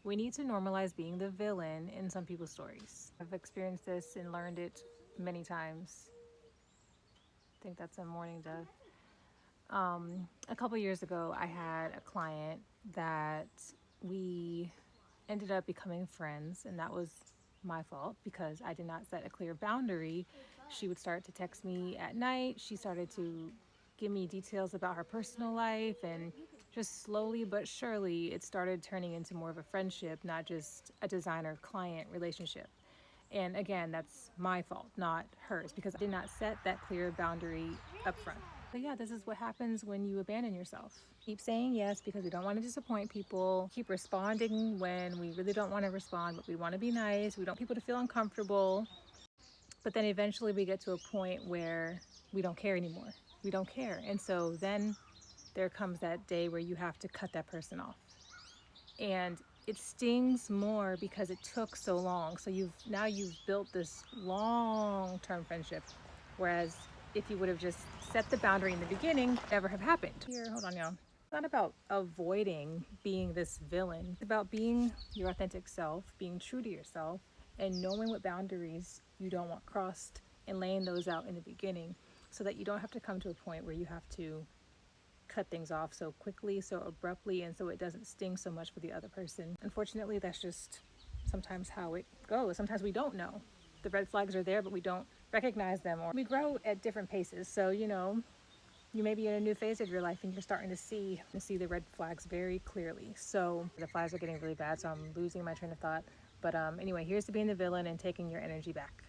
We need to normalize being the villain in some people's stories. I've experienced this and learned it many times. I think that's a morning dove. A couple years ago, I had a client that we ended up becoming friends, and that was my fault because I did not set a clear boundary. She would start to text me at night. She started to give me details about her personal life, and just slowly but surely, it started turning into more of a friendship, not just a designer client relationship. And again, that's my fault, not hers, because I did not set that clear boundary up front. But yeah, this is what happens when you abandon yourself. Keep saying yes because we don't want to disappoint people. Keep responding when we really don't want to respond, but we want to be nice. We don't want people to feel uncomfortable. But then eventually we get to a point where we don't care anymore. We don't care. And so then there comes that day where you have to cut that person off. And it stings more because it took so long. So you've built this long-term friendship, whereas if you would have just set the boundary in the beginning, it never have happened. Here, hold on, y'all. It's not about avoiding being this villain. It's about being your authentic self, being true to yourself, and knowing what boundaries you don't want crossed and laying those out in the beginning so that you don't have to come to a point where you have to cut things off so quickly, so abruptly, and so it doesn't sting so much for the other person. Unfortunately, that's just sometimes how it goes. Sometimes we don't know. The red flags are there, but we don't recognize them, or we grow at different paces. So, you may be in a new phase of your life and you're starting to see the red flags very clearly. So the flags are getting really bad, so I'm losing my train of thought. But anyway, here's to being the villain and taking your energy back.